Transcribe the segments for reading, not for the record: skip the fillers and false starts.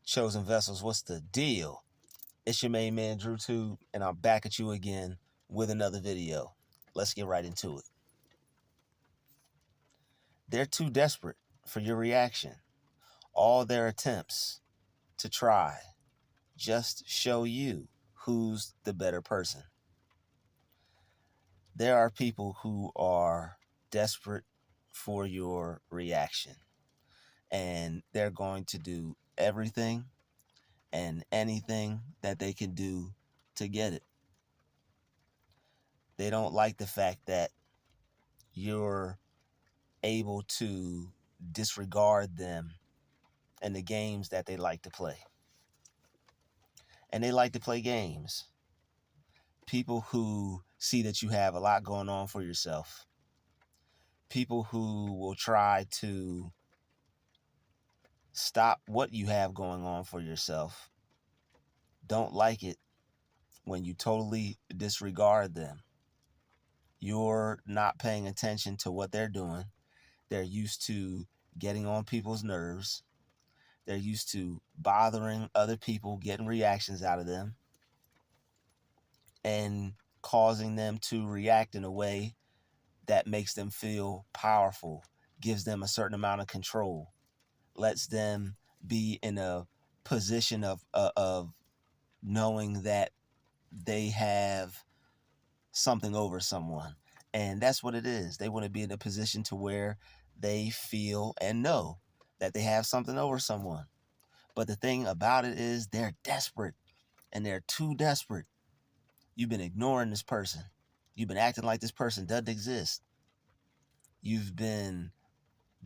Chosen Vessels, what's the deal? It's your main man, Druuill, and I'm back at you again with another video. Let's get right into it. They're too desperate for your reaction. All their attempts to try just show you who's the better person. There are people who are desperate for your reaction, and they're going to do everything and anything that they can do to get it. They don't like the fact that you're able to disregard them and the games that they like to play. And they like to play games. People who see that you have a lot going on for yourself. People who will try to stop what you have going on for yourself don't like it when you totally disregard them. You're not paying attention to what they're doing. They're used to getting on people's nerves. They're used to bothering other people, getting reactions out of them, and causing them to react in a way that makes them feel powerful, gives them a certain amount of control, lets them be in a position of knowing that they have something over someone. And that's what it is. They want to be in a position to where they feel and know that they have something over someone. But the thing about it is they're desperate, and they're too desperate. You've been ignoring this person. You've been acting like this person doesn't exist. You've been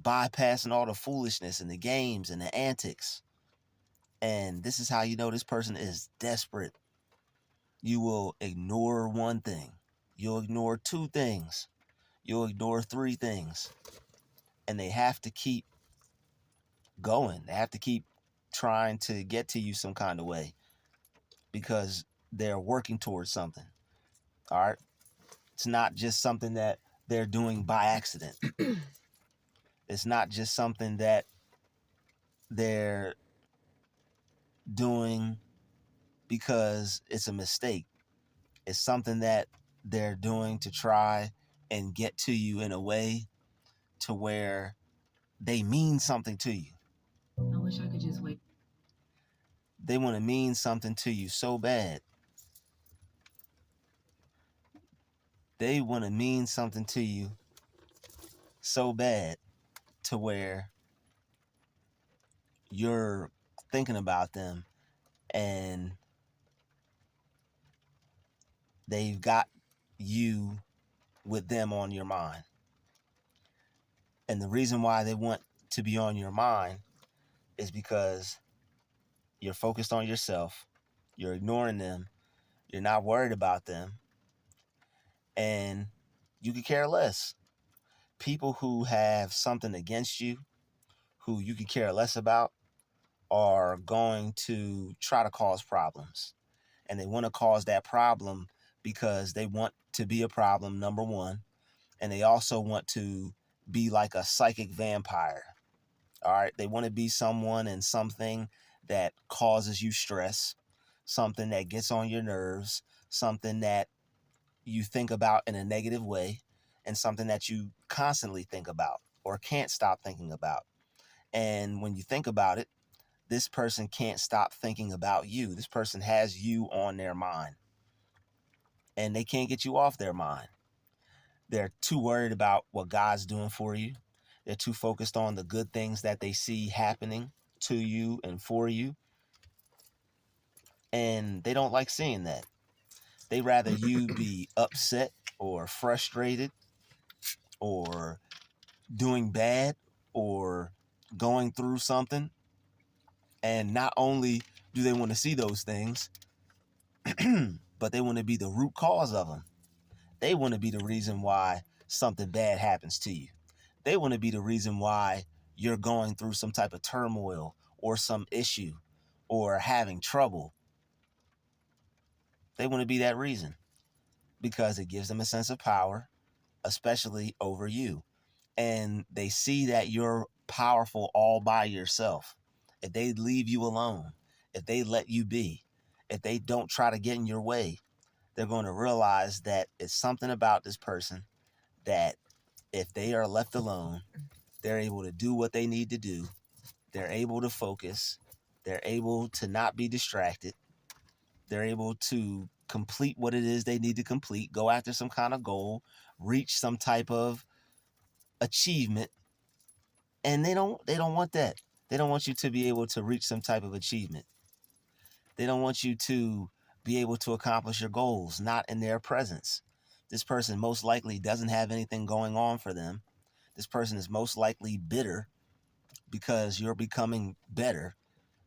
bypassing all the foolishness and the games and the antics. And this is how you know this person is desperate. You will ignore one thing. You'll ignore two things. You'll ignore three things. And they have to keep going. They have to keep trying to get to you some kind of way because they're working towards something. All right? It's not just something that they're doing by accident. It's not just something that they're doing because it's a mistake. It's something that they're doing to try and get to you in a way to where they mean something to you. I wish I could just wait. They want to mean something to you so bad. They want to mean something to you so bad to where you're thinking about them and they've got you with them on your mind. And the reason why they want to be on your mind is because you're focused on yourself. You're ignoring them. You're not worried about them. And you could care less. People who have something against you, who you could care less about, are going to try to cause problems. And they want to cause that problem because they want to be a problem, number one. And they also want to be like a psychic vampire. All right. They want to be someone and something that causes you stress, something that gets on your nerves, something that you think about in a negative way, and something that you constantly think about or can't stop thinking about. And when you think about it, this person can't stop thinking about you. This person has you on their mind, and they can't get you off their mind. They're too worried about what God's doing for you. They're too focused on the good things that they see happening to you and for you. And they don't like seeing that. They rather you be upset or frustrated or doing bad or going through something. And not only do they want to see those things, but they want to be the root cause of them. They want to be the reason why something bad happens to you. They want to be the reason why you're going through some type of turmoil or some issue or having trouble. They want to be that reason because it gives them a sense of power, especially over you. And they see that you're powerful all by yourself. if they leave you alone, if they let you be, if they don't try to get in your way, they're going to realize that it's something about this person that if they are left alone, they're able to do what they need to do. They're able to focus. They're able to not be distracted. They're able to complete what it is they need to complete, go after some kind of goal, reach some type of achievement. And they don't want that. They don't want you to be able to reach some type of achievement. They don't want you to be able to accomplish your goals, not in their presence. This person most likely doesn't have anything going on for them. This person is most likely bitter because you're becoming better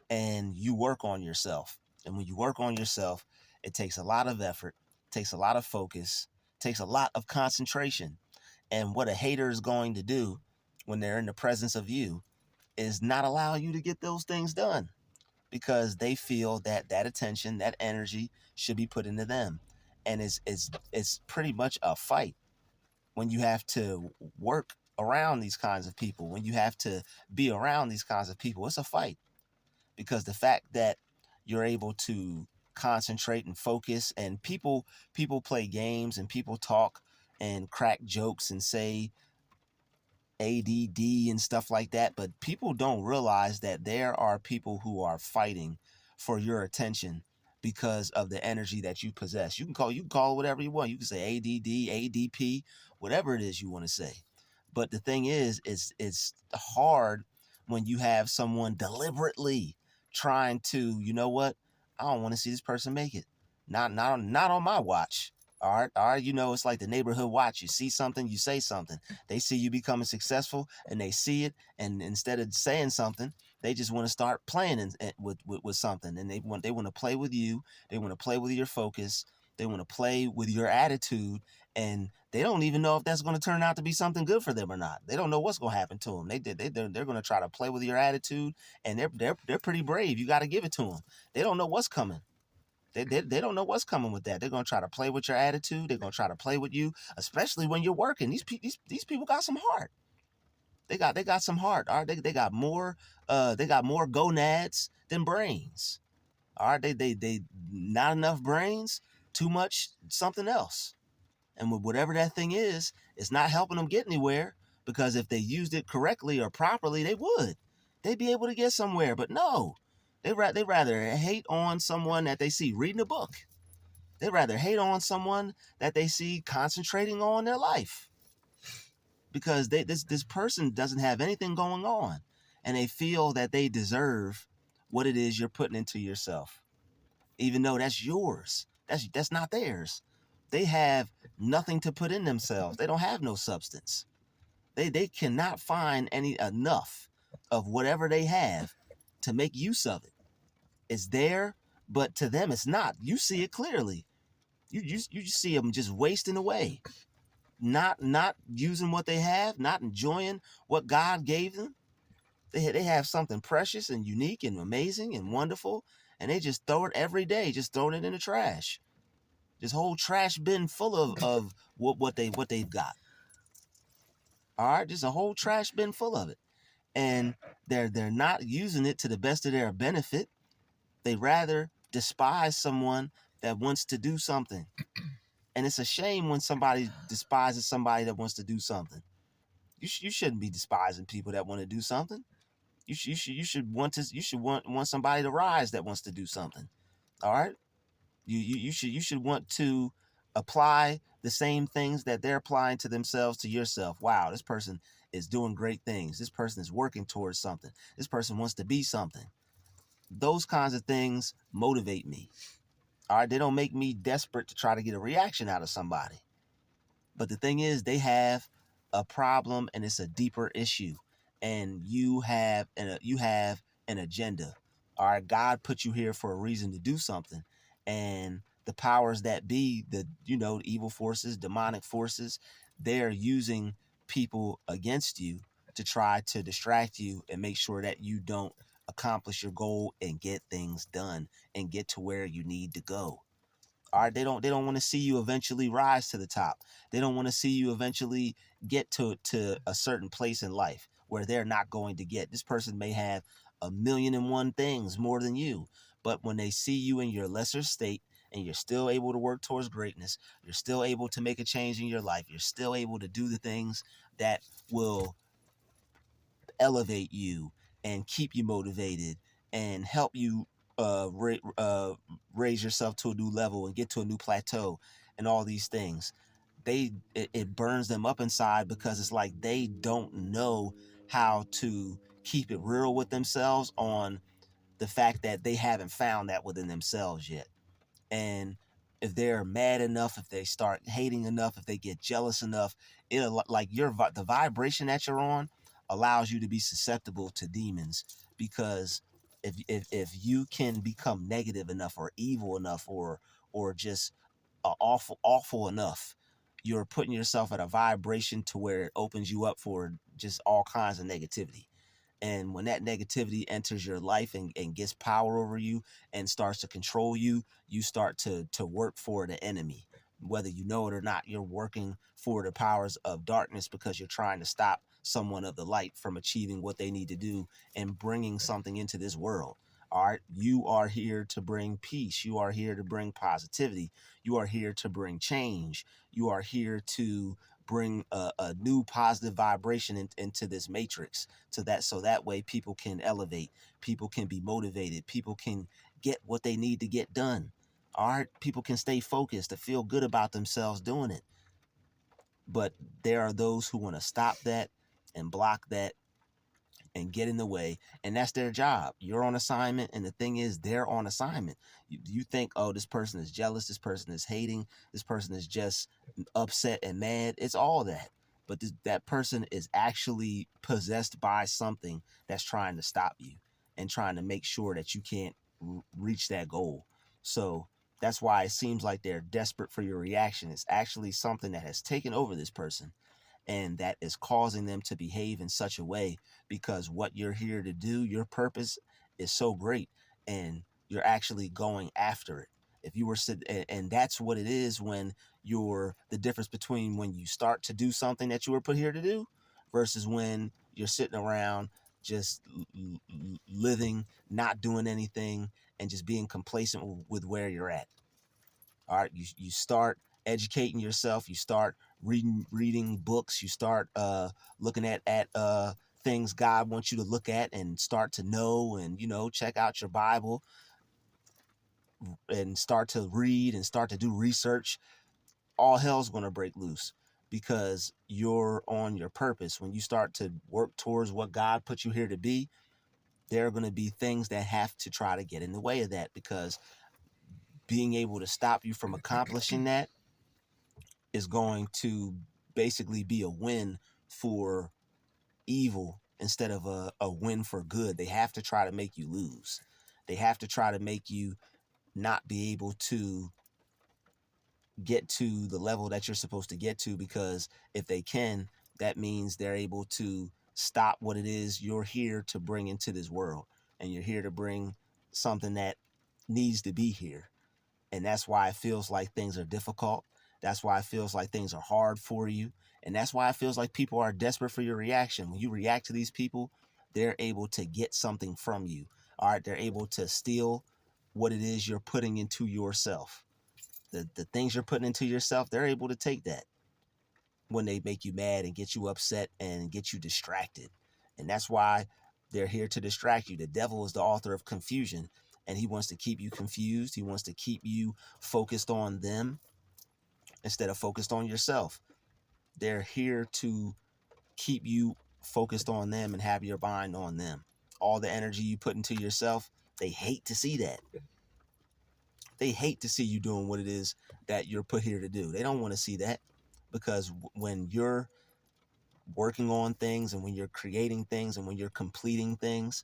and you work on yourself. And when you work on yourself, it takes a lot of effort, takes a lot of focus, takes a lot of concentration. And what a hater is going to do when they're in the presence of you is not allow you to get those things done because they feel that that attention, that energy should be put into them. And it's pretty much a fight when you have to work around these kinds of people, when you have to be around these kinds of people. It's a fight because the fact that you're able to concentrate and focus, and people play games and people talk and crack jokes and say ADD and stuff like that, but people don't realize that there are people who are fighting for your attention because of the energy that you possess. You can call it whatever you want. You can say ADD, ADP, whatever it is you want to say. But the thing is, it's hard when you have someone deliberately trying to, you know what? I don't want to see this person make it. Not on my watch. All right, it's like the neighborhood watch. You see something, you say something. They see you becoming successful, and they see it, and instead of saying something, they just want to start playing with something, and they want to play with you. They want to play with your focus. They want to play with your attitude, and they don't even know if that's going to turn out to be something good for them or not. They don't know what's going to happen to them. They're going to try to play with your attitude, and they're pretty brave. You got to give it to them. They don't know what's coming. They don't know what's coming with that. They're gonna try to play with your attitude. They're gonna try to play with you, especially when you're working. These people got some heart. They got some heart. All right, they got more gonads than brains. All right, they not enough brains, too much something else. And with whatever that thing is, it's not helping them get anywhere because if they used it correctly or properly, they would. They'd be able to get somewhere. But no, they rather hate on someone that they see reading a book. They'd rather hate on someone that they see concentrating on their life because this person doesn't have anything going on, and they feel that they deserve what it is you're putting into yourself, even though that's yours. That's not theirs. They have nothing to put in themselves. They don't have no substance. They cannot find any enough of whatever they have to make use of it. It's there, but to them it's not. You see it clearly. You see them just wasting away, not using what they have, not enjoying what God gave them. They have something precious and unique and amazing and wonderful, and they just throw it every day, just throwing it in the trash. This whole trash bin full of what they've got. All right, just a whole trash bin full of it, and they're not using it to the best of their benefit. They rather despise someone that wants to do something. And it's a shame when somebody despises somebody that wants to do something. You shouldn't be despising people that want to do something. You should want somebody to rise that wants to do something. All right? You should want to apply the same things that they're applying to themselves to yourself. Wow, this person is doing great things. This person is working towards something. This person wants to be something. Those kinds of things motivate me. All right, they don't make me desperate to try to get a reaction out of somebody. But the thing is, they have a problem, and it's a deeper issue. And you have an agenda. All right, God put you here for a reason to do something, and the powers that be, the evil forces, demonic forces, they're using people against you to try to distract you and make sure that you don't accomplish your goal and get things done and get to where you need to go. All right, they don't want to see you eventually rise to the top. They don't want to see you eventually get to a certain place in life where they're not going to get. This person may have a million and one things more than you. But when they see you in your lesser state and you're still able to work towards greatness, you're still able to make a change in your life, you're still able to do the things that will elevate you and keep you motivated and help you raise yourself to a new level and get to a new plateau and all these things. It burns them up inside because it's like they don't know how to keep it real with themselves on the fact that they haven't found that within themselves yet. And if they're mad enough, if they start hating enough, if they get jealous enough, it'll, like, the vibration that you're on allows you to be susceptible to demons. Because if you can become negative enough or evil enough or just awful enough, you're putting yourself at a vibration to where it opens you up for just all kinds of negativity. And when that negativity enters your life and gets power over you and starts to control you, you start to work for the enemy. Whether you know it or not, you're working for the powers of darkness because you're trying to stop someone of the light from achieving what they need to do and bringing something into this world. All right. You are here to bring peace. You are here to bring positivity. You are here to bring change. You are here to bring a new positive vibration into this matrix, so that way people can elevate, people can be motivated, people can get what they need to get done. All right, people can stay focused to feel good about themselves doing it. But there are those who want to stop that and block that and get in the way, and that's their job. You're on assignment, and the thing is, they're on assignment. You think, oh, this person is jealous, this person is hating, this person is just upset and mad. It's all that. But that person is actually possessed by something that's trying to stop you and trying to make sure that you can't reach that goal. So that's why it seems like they're desperate for your reaction. It's actually something that has taken over this person and that is causing them to behave in such a way, because what you're here to do, your purpose is so great, and you're actually going after it. If you were and that's what it is when you're the difference between when you start to do something that you were put here to do versus when you're sitting around just living, not doing anything, and just being complacent with where you're at. All right, you start educating yourself, you start reading books, you start looking at things God wants you to look at and start to know, and check out your Bible and start to read and start to do research. All hell's going to break loose because you're on your purpose. When you start to work towards what God put you here to be, there are going to be things that have to try to get in the way of that, because being able to stop you from accomplishing that is going to basically be a win for evil instead of a win for good. They have to try to make you lose. They have to try to make you not be able to get to the level that you're supposed to get to, because if they can, that means they're able to stop what it is you're here to bring into this world. And you're here to bring something that needs to be here. And that's why it feels like things are difficult. That's why it feels like things are hard for you. And that's why it feels like people are desperate for your reaction. When you react to these people, they're able to get something from you. All right, they're able to steal what it is you're putting into yourself. The things you're putting into yourself, they're able to take that when they make you mad and get you upset and get you distracted. And that's why they're here to distract you. The devil is the author of confusion, and he wants to keep you confused. He wants to keep you focused on them instead of focused on yourself. They're here to keep you focused on them and have your mind on them. All the energy you put into yourself, they hate to see that. They hate to see you doing what it is that you're put here to do. They don't want to see that, because when you're working on things and when you're creating things and when you're completing things,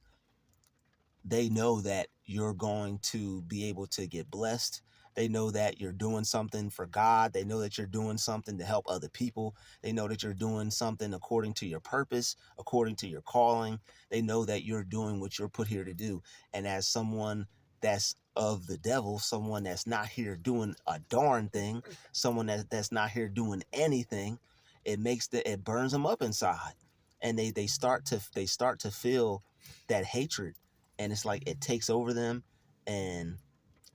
they know that you're going to be able to get blessed. They know that you're doing something for God. They know that you're doing something to help other people. They know that you're doing something according to your purpose, according to your calling. They know that you're doing what you're put here to do. And as someone that's of the devil, someone that's not here doing a darn thing, someone that's not here doing anything, it burns them up inside. And they start to feel that hatred, and it's like it takes over them, and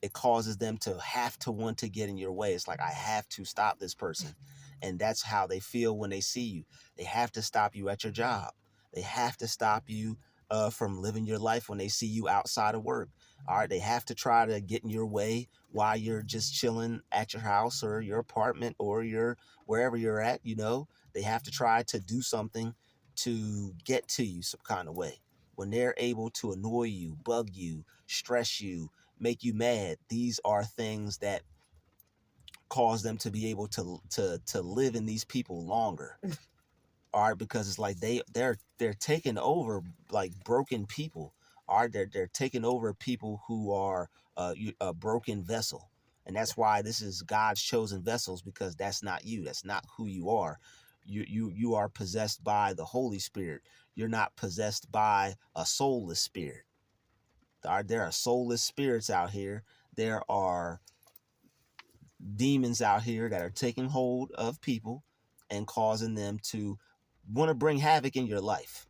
it causes them to have to want to get in your way. It's like, I have to stop this person. And that's how they feel when they see you. They have to stop you at your job. They have to stop you from living your life when they see you outside of work. All right. They have to try to get in your way while you're just chilling at your house or your apartment or your wherever you're at. They have to try to do something to get to you some kind of way. When they're able to annoy you, bug you, stress you, make you mad, these are things that cause them to be able to live in these people longer. All right, because it's like they're taking over like broken people. All right, they're taking over people who are a broken vessel. And that's why this is God's chosen vessels, because that's not you. That's not who you are. You are possessed by the Holy Spirit. You're not possessed by a soulless spirit. There are soulless spirits out here. There are demons out here that are taking hold of people and causing them to want to bring havoc in your life.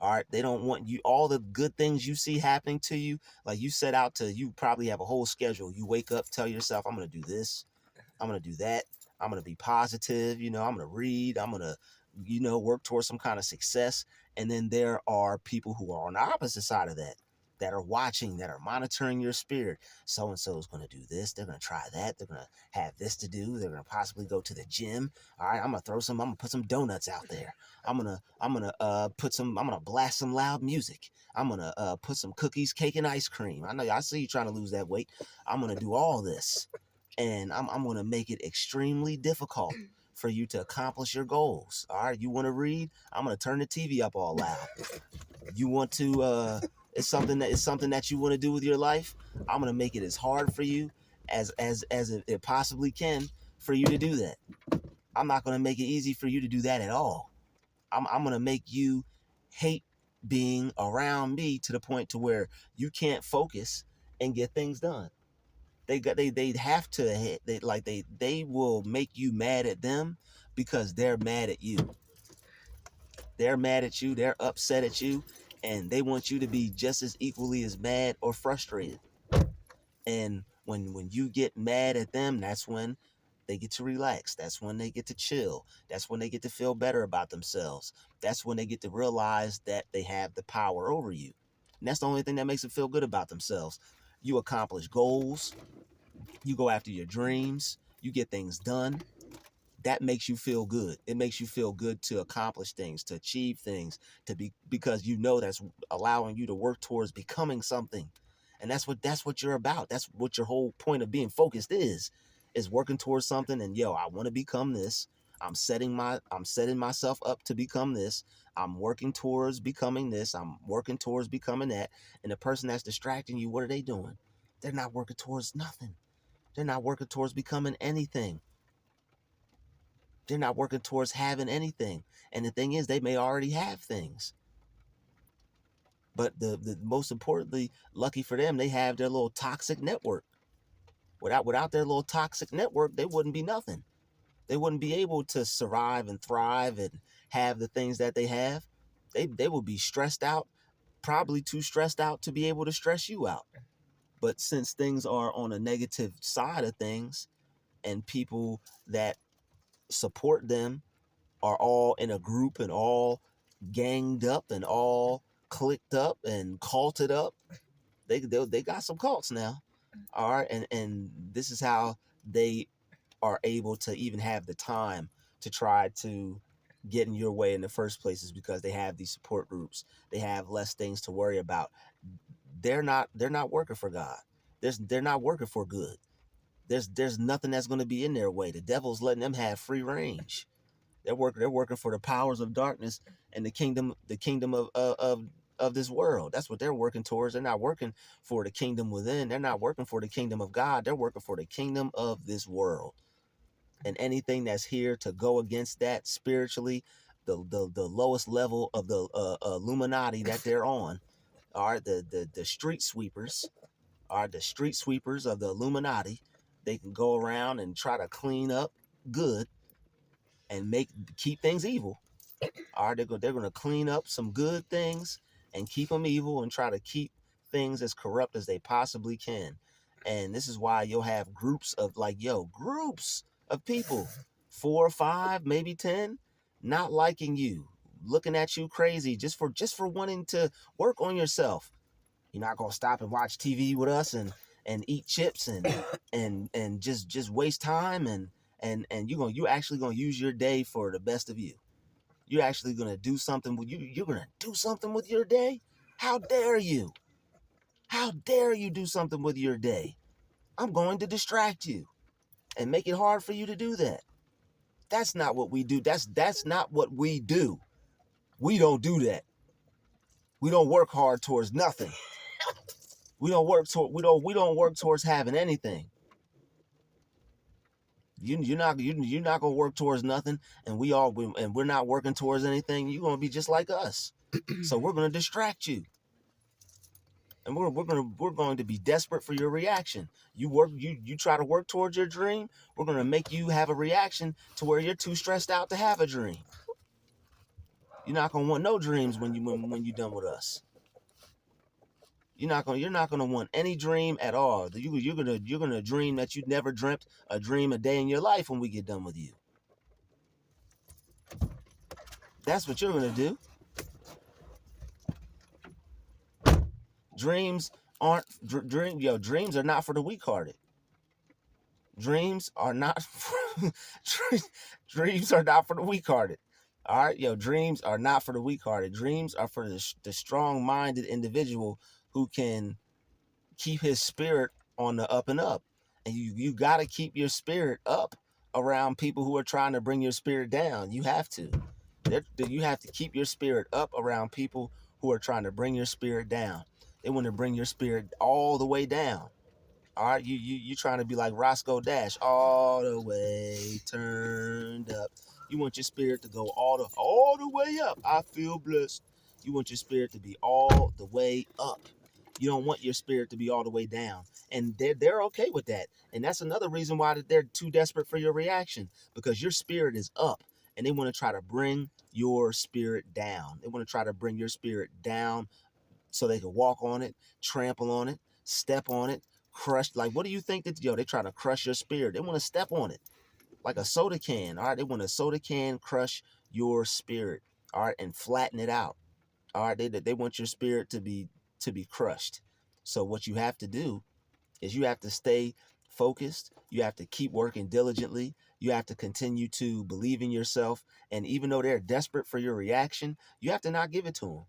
All right. They don't want you, all the good things you see happening to you. Like you set out to, you probably have a whole schedule. You wake up, tell yourself, I'm going to do this. I'm going to do that. I'm going to be positive. I'm going to read. I'm going to, work towards some kind of success. And then there are people who are on the opposite side of that are watching, that are monitoring your spirit. So and so is going to do this. They're going to try that. They're going to have this to do. They're going to possibly go to the gym. All right, I'm going to put some donuts out there. I'm going to blast some loud music. I'm going to put some cookies, cake, and ice cream. I see you trying to lose that weight. I'm going to do all this. And I'm going to make it extremely difficult for you to accomplish your goals. All right, you want to read? I'm going to turn the TV up all loud. You want to it's something that you want to do with your life. I'm going to make it as hard for you as it possibly can for you to do that. I'm not going to make it easy for you to do that at all. I'm going to make you hate being around me to the point to where you can't focus and get things done. They have to, they will make you mad at them because they're mad at you. They're mad at you, they're upset at you, and they want you to be just as equally as mad or frustrated. And when you get mad at them, that's when they get to relax. That's when they get to chill. That's when they get to feel better about themselves. That's when they get to realize that they have the power over you. And that's the only thing that makes them feel good about themselves. You accomplish goals, you go after your dreams, you get things done. That makes you feel good. It makes you feel good to accomplish things, to achieve things, because that's allowing you to work towards becoming something. And that's what you're about. That's what your whole point of being focused is working towards something. And I want to become this. I'm setting myself up to become this. I'm working towards becoming this. I'm working towards becoming that. And the person that's distracting you, what are they doing? They're not working towards nothing. They're not working towards becoming anything. They're not working towards having anything. And the thing is, they may already have things. But the most importantly, lucky for them, they have their little toxic network. Without their little toxic network, they wouldn't be nothing. They wouldn't be able to survive and thrive and have the things that they have. They would be stressed out, probably too stressed out to be able to stress you out. But since things are on a negative side of things, and people that support them are all in a group and all ganged up and all clicked up and culted up. They got some cults now. All right. And this is how they are able to even have the time to try to get in your way in the first place, is because they have these support groups. They have less things to worry about. They're not working for God. They're not working for good. There's nothing that's going to be in their way. The devil's letting them have free range. They're working for the powers of darkness and the kingdom of this world. That's what they're working towards. They're not working for the kingdom within. They're not working for the kingdom of God. They're working for the kingdom of this world. And anything that's here to go against that spiritually, the lowest level of the Illuminati that they're on, are the street sweepers. Are the street sweepers of the Illuminati. They can go around and try to clean up good and keep things evil. All right, they're going to clean up some good things and keep them evil and try to keep things as corrupt as they possibly can. And this is why you'll have groups of groups of people, 4 or 5, maybe 10, not liking you, looking at you crazy just for wanting to work on yourself. You're not gonna stop and watch TV with us and eat chips and just waste time and you actually gonna use your day for the best of you. You're actually gonna do something with you. You're gonna do something with your day. How dare you? How dare you do something with your day? I'm going to distract you and make it hard for you to do that. That's not what we do. That's not what we do. We don't do that. We don't work hard towards nothing. We don't work towards having anything. You're not gonna work towards nothing, and we're not working towards anything. You're gonna be just like us. So we're gonna distract you, and we're going to be desperate for your reaction. You try to work towards your dream. We're gonna make you have a reaction to where you're too stressed out to have a dream. You're not gonna want no dreams when you're done with us. You're not gonna want any dream at all. You're gonna dream that you never dreamt a dream a day in your life when we get done with you. That's what you're gonna do. Dreams aren't dreams are not for the weak-hearted. Dreams are not for, dreams are not for the weak-hearted. All right, dreams are not for the weak-hearted. Dreams are for the strong-minded individual who can keep his spirit on the up and up. And you got to keep your spirit up around people who are trying to bring your spirit down. You have to. You have to keep your spirit up around people who are trying to bring your spirit down. They want to bring your spirit all the way down. All right, you trying to be like Roscoe Dash, all the way turned up. You want your spirit to go all the way up. I feel blessed. You want your spirit to be all the way up. You don't want your spirit to be all the way down. And they're okay with that. And that's another reason why they're too desperate for your reaction, because your spirit is up and they want to try to bring your spirit down. They want to try to bring your spirit down so they can walk on it, trample on it, step on it, crush. Like, what do you think that, they're trying to crush your spirit? They want to step on it like a soda can. All right. They want a soda can crush your spirit. All right. And flatten it out. All right. They want your spirit to be crushed. So what you have to do is you have to stay focused. You have to keep working diligently. You have to continue to believe in yourself. And even though they're desperate for your reaction, you have to not give it to them.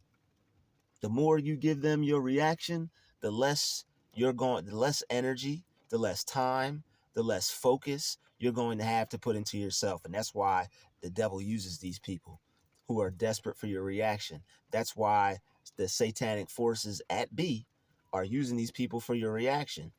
The more you give them your reaction, the less the less energy, the less time, the less focus you're going to have to put into yourself. And that's why the devil uses these people who are desperate for your reaction. That's why the satanic forces at B are using these people for your reaction,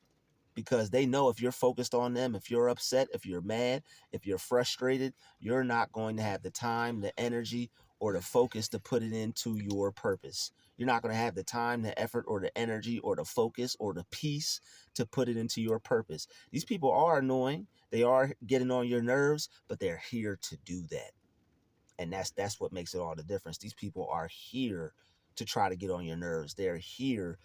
because they know if you're focused on them, if you're upset, if you're mad, if you're frustrated, you're not going to have the time, the energy, or the focus to put it into your purpose. You're not going to have the time, the effort, or the energy, or the focus, or the peace to put it into your purpose. These people are annoying. They are getting on your nerves, but they're here to do that. And that's what makes it all the difference. These people are here to try to get on your nerves. They're here.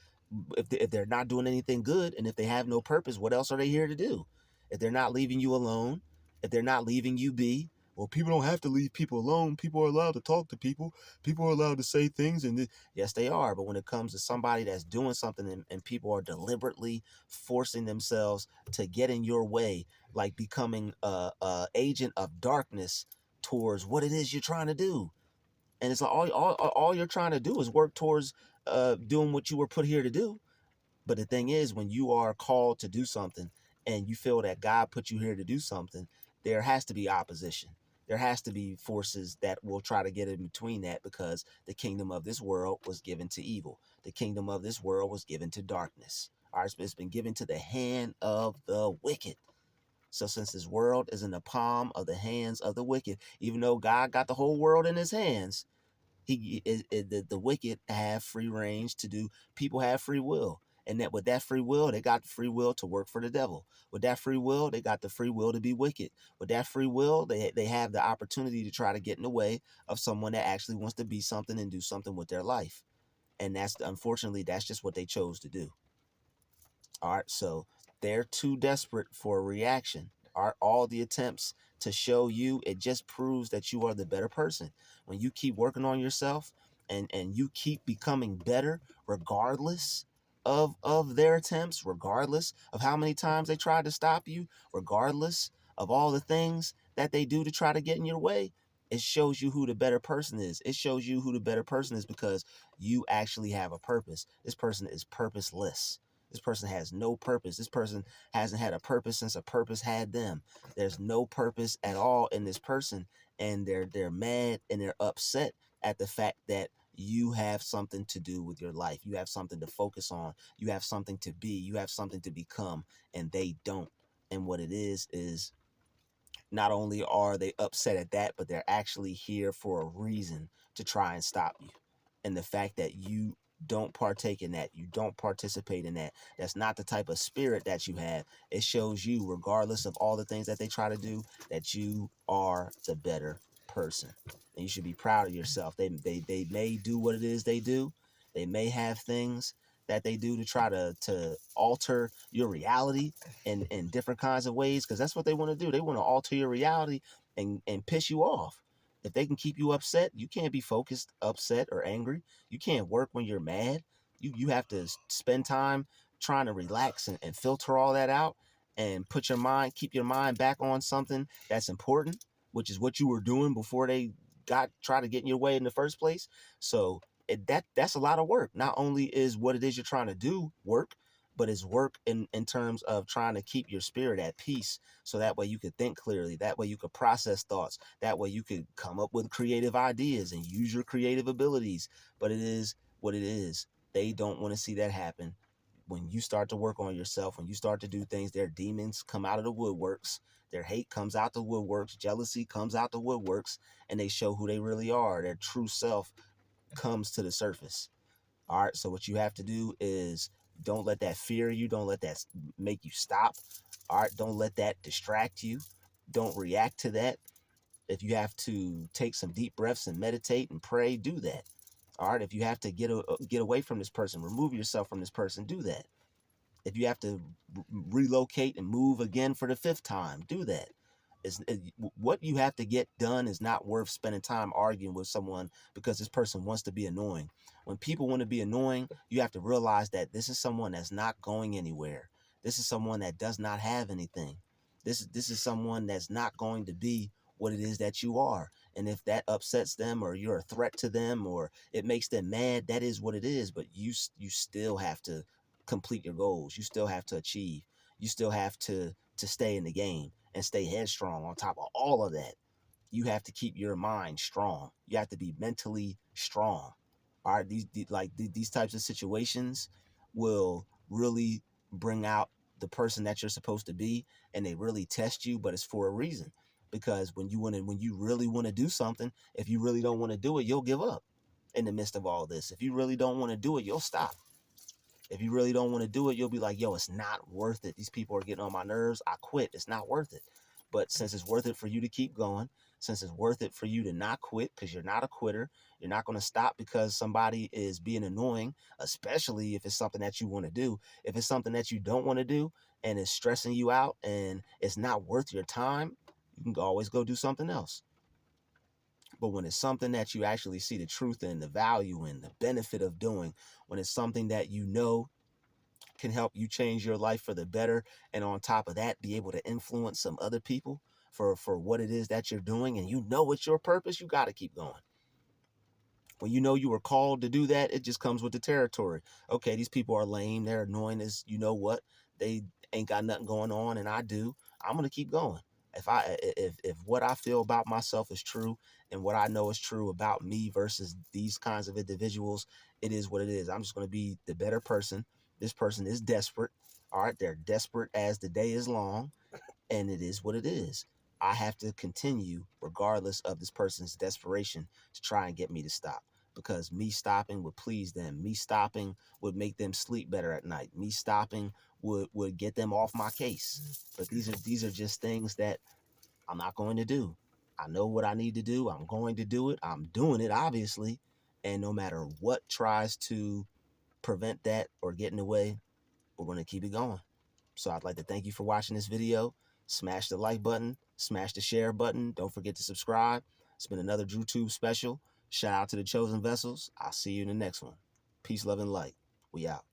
If they're not doing anything good, and if they have no purpose, what else are they here to do? If they're not leaving you alone, if they're not leaving you be, well, people don't have to leave people alone. People are allowed to talk to people. People are allowed to say things. And yes, they are. But when it comes to somebody that's doing something and people are deliberately forcing themselves to get in your way, like becoming a agent of darkness towards what it is you're trying to do. And it's like all you're trying to do is work towards doing what you were put here to do. But the thing is, when you are called to do something and you feel that God put you here to do something, there has to be opposition. There has to be forces that will try to get in between that, because the kingdom of this world was given to evil. The kingdom of this world was given to darkness. All right, it's been given to the hand of the wicked. So since this world is in the palm of the hands of the wicked, even though God got the whole world in his hands, the wicked have free range to do. People have free will. And that with that free will, they got the free will to work for the devil. With that free will, they got the free will to be wicked. With that free will, they have the opportunity to try to get in the way of someone that actually wants to be something and do something with their life. And that's, unfortunately, that's just what they chose to do. All right, so they're too desperate for a reaction. All the attempts to show you, it just proves that you are the better person. When you keep working on yourself and you keep becoming better, regardless of their attempts, regardless of how many times they try to stop you, regardless of all the things that they do to try to get in your way, it shows you who the better person is. It shows you who the better person is because you actually have a purpose. This person is purposeless. This person has no purpose. This person hasn't had a purpose since a purpose had them. There's no purpose at all in this person, and they're mad and they're upset at the fact that you have something to do with your life. You have something to focus on. You have something to be. You have something to become, and they don't. And what it is not only are they upset at that, but they're actually here for a reason to try and stop you. And the fact that you don't partake in that, you don't participate in that, that's not the type of spirit that you have. It shows you, regardless of all the things that they try to do, that you are the better person. And you should be proud of yourself. They may do what it is they do. They may have things that they do to try to alter your reality in different kinds of ways, because that's what they want to do. They want to alter your reality and piss you off. If they can keep you upset, you can't be focused, upset, or angry. You can't work when you're mad. You have to spend time trying to relax and filter all that out and keep your mind back on something that's important, which is what you were doing before they try to get in your way in the first place. So that's a lot of work. Not only is what it is you're trying to do work, but it's work in terms of trying to keep your spirit at peace, so that way you could think clearly, that way you could process thoughts, that way you could come up with creative ideas and use your creative abilities. But it is what it is. They don't want to see that happen. When you start to work on yourself, when you start to do things, their demons come out of the woodworks, their hate comes out the woodworks, jealousy comes out the woodworks, and they show who they really are. Their true self comes to the surface. All right. So what you have to do is, don't let that fear you. Don't let that make you stop. All right. Don't let that distract you. Don't react to that. If you have to take some deep breaths and meditate and pray, do that. All right. If you have to get away from this person, remove yourself from this person, do that. If you have to relocate and move again for the fifth time, do that. What you have to get done is not worth spending time arguing with someone because this person wants to be annoying. When people want to be annoying, you have to realize that this is someone that's not going anywhere. This is someone that does not have anything. This is someone that's not going to be what it is that you are. And if that upsets them, or you're a threat to them, or it makes them mad, that is what it is. But you still have to complete your goals. You still have to achieve. You still have to stay in the game and stay headstrong. On top of all of that, you have to keep your mind strong. You have to be mentally strong. All right, these types of situations will really bring out the person that you're supposed to be, and they really test you, but it's for a reason. Because when you really want to do something, if you really don't want to do it, you'll give up in the midst of all this. If you really don't want to do it, you'll stop. If you really don't want to do it, you'll be like, yo, it's not worth it. These people are getting on my nerves. I quit. It's not worth it. But since it's worth it for you to keep going, since it's worth it for you to not quit, because you're not a quitter, you're not going to stop because somebody is being annoying, especially if it's something that you want to do. If it's something that you don't want to do and it's stressing you out and it's not worth your time, you can always go do something else. But when it's something that you actually see the truth in, the value in, the benefit of doing, when it's something that you know can help you change your life for the better, and on top of that, be able to influence some other people for what it is that you're doing, and you know it's your purpose, you got to keep going. When you know you were called to do that, it just comes with the territory. Okay, these people are lame, they're annoying, as you know what, they ain't got nothing going on, and I do. I'm gonna keep going. If what I feel about myself is true, and what I know is true about me versus these kinds of individuals, it is what it is. I'm just gonna be the better person. This person is desperate. All right, they're desperate as the day is long, and it is what it is. I have to continue regardless of this person's desperation to try and get me to stop, because me stopping would please them. Me stopping would make them sleep better at night. Me stopping would get them off my case. But these are just things that I'm not going to do. I know what I need to do. I'm going to do it. I'm doing it, obviously. And no matter what tries to prevent that or get in the way, we're going to keep it going. So I'd like to thank you for watching this video. Smash the like button, smash the share button. Don't forget to subscribe. It's been another DrewTube special. Shout out to the chosen vessels. I'll see you in the next one. Peace, love, and light. We out.